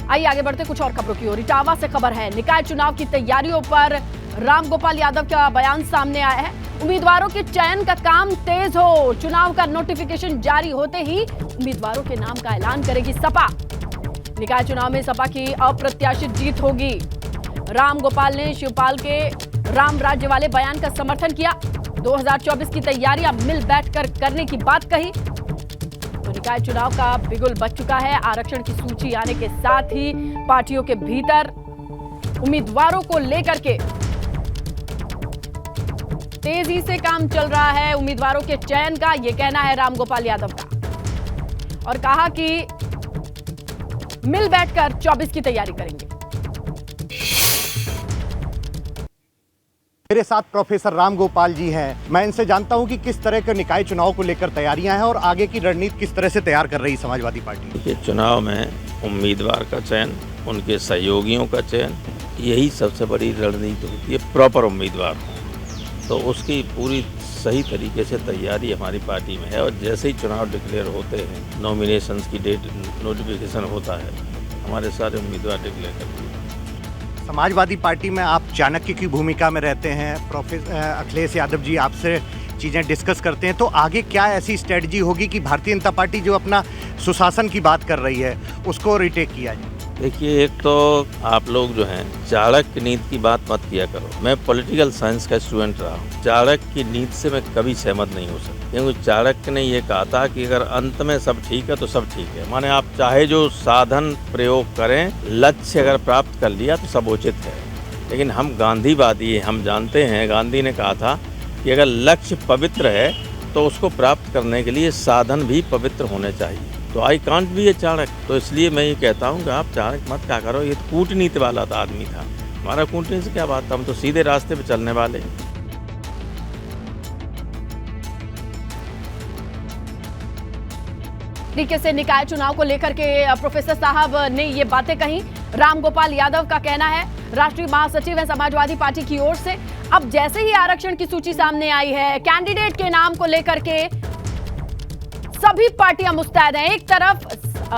आइए आगे बढ़ते कुछ और खबरों की ओर। इटावा से खबर है, निकाय चुनाव की तैयारियों पर रामगोपाल यादव का बयान सामने आया है। उम्मीदवारों के चयन का काम तेज हो, चुनाव का नोटिफिकेशन जारी होते ही उम्मीदवारों के नाम का ऐलान करेगी सपा। निकाय चुनाव में सपा की अप्रत्याशित जीत होगी। रामगोपाल ने शिवपाल के राम राज्य वाले बयान का समर्थन किया। 2024 की तैयारियां मिल बैठकर करने की बात कही। तो निकाय चुनाव का बिगुल बज चुका है। आरक्षण की सूची आने के साथ ही पार्टियों के भीतर उम्मीदवारों को लेकर के तेजी से काम चल रहा है। उम्मीदवारों के चयन का यह कहना है रामगोपाल यादव का, और कहा कि मिल बैठकर 24 की तैयारी करेंगे। मेरे साथ प्रोफेसर रामगोपाल जी हैं। मैं इनसे जानता हूं कि किस तरह के निकाय चुनाव को लेकर तैयारियां हैं और आगे की रणनीति किस तरह से तैयार कर रही समाजवादी पार्टी। ये चुनाव में उम्मीदवार का चयन, उनके सहयोगियों का चयन, यही सबसे बड़ी रणनीति होती है। प्रॉपर उम्मीदवार हो तो उसकी पूरी सही तरीके से तैयारी हमारी पार्टी में है। और जैसे ही चुनाव डिक्लेयर होते हैं, नॉमिनेशंस की डेट नोटिफिकेशन होता है, हमारे सारे उम्मीदवार डिक्लेयर कर दिए। समाजवादी पार्टी में आप चाणक्य की भूमिका में रहते हैं। प्रोफेसर अखिलेश यादव जी आपसे चीज़ें डिस्कस करते हैं, तो आगे क्या ऐसी स्ट्रेटजी होगी कि भारतीय जनता पार्टी जो अपना सुशासन की बात कर रही है उसको रिटेक किया जाए? देखिए, एक तो आप लोग जो हैं चाणक्य नीति की बात मत किया करो। मैं पॉलिटिकल साइंस का स्टूडेंट रहा हूँ। चाणक्य की नीति से मैं कभी सहमत नहीं हो सकता, क्योंकि चाणक्य ने ये कहा था कि अगर अंत में सब ठीक है तो सब ठीक है। माने आप चाहे जो साधन प्रयोग करें, लक्ष्य अगर प्राप्त कर लिया तो सब उचित है। लेकिन हम गांधीवादी हैं, हम जानते हैं गांधी ने कहा था कि अगर लक्ष्य पवित्र है तो उसको प्राप्त करने के लिए साधन भी पवित्र होने चाहिए। तो आई कांट बी ए चाणक्य। तो इसलिए मैं ये कहता हूँ कि आप चाणक्य मत क्या करो। ये तो कूटनीति वाला आदमी था, हमारा कूटनीति से क्या बात था, हम तो सीधे रास्ते पे चलने वाले। तरीके से निकाय चुनाव को लेकर के प्रोफेसर साहब ने ये बातें कही। रामगोपाल यादव का कहना है, राष्ट्रीय महासचिव है समाजवादी पार्टी की ओर से, अब जैसे ही आरक्षण की सूची सामने आई है, कैंडिडेट के नाम को लेकर के सभी पार्टियां मुस्तैद हैं। एक तरफ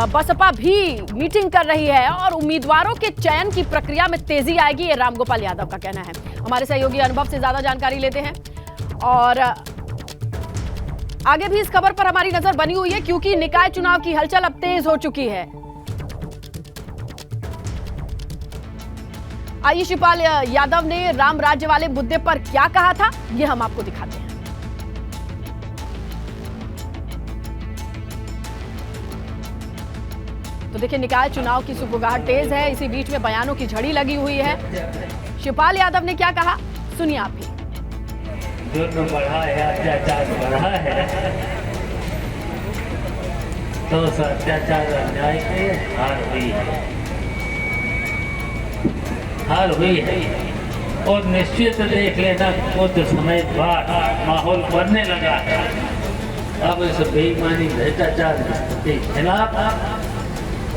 बसपा भी मीटिंग कर रही है और उम्मीदवारों के चयन की प्रक्रिया में तेजी आएगी, ये रामगोपाल यादव का कहना है। हमारे सहयोगी अनुभव से ज्यादा जानकारी लेते हैं और आगे भी इस खबर पर हमारी नजर बनी हुई है, क्योंकि निकाय चुनाव की हलचल अब तेज हो चुकी है। आइए शिवपाल यादव ने राम राज्य वाले मुद्दे पर क्या कहा था, ये हम आपको दिखाते हैं। तो देखिए, निकाय चुनाव की सुगबुगाहट तेज है, इसी बीच में बयानों की झड़ी लगी हुई है। शिवपाल यादव ने क्या कहा, सुनिए आप भी। जुर्म बढ़ा है, अत्याचार बढ़ा है, तो उस अत्याचार अन्याय की हार हुई है, हार हुई है। और निश्चित देख लेना, कुछ समय बाद माहौल बनने लगा है। अब इस बेईमानी भ्रष्टाचार के खिलाफ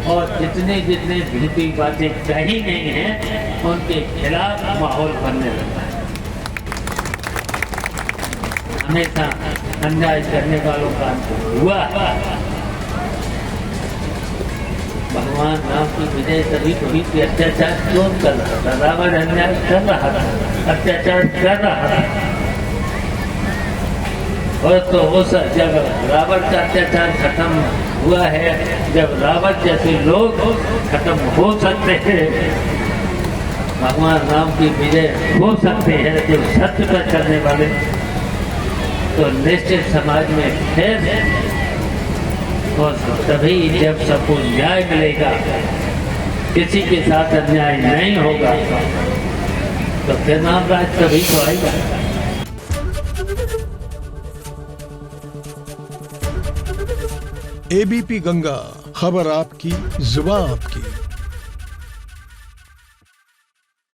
और जितने झूठी बातें कही नहीं है उनके खिलाफ माहौल बनने लगा है। हमेशा अन्याय करने वालों का हुआ। भगवान राम की विजय तभी हुई कि अत्याचार क्यों कर रहा था, रावण अन्याय कर रहा था, अत्याचार कर रहा था। और तो उस जब रावण का अत्याचार खत्म हुआ है, जब रावण जैसे लोग खत्म हो सकते हैं, भगवान राम की विजय हो सकते हैं जो सत्य पर चलने वाले, तो निश्चित समाज में फिर और तभी जब सबको न्याय मिलेगा, किसी के साथ अन्याय नहीं होगा, तो फिर राम राज तभी तो आएगा। एबीपी गंगा, खबर आपकी, जुबान आपकी।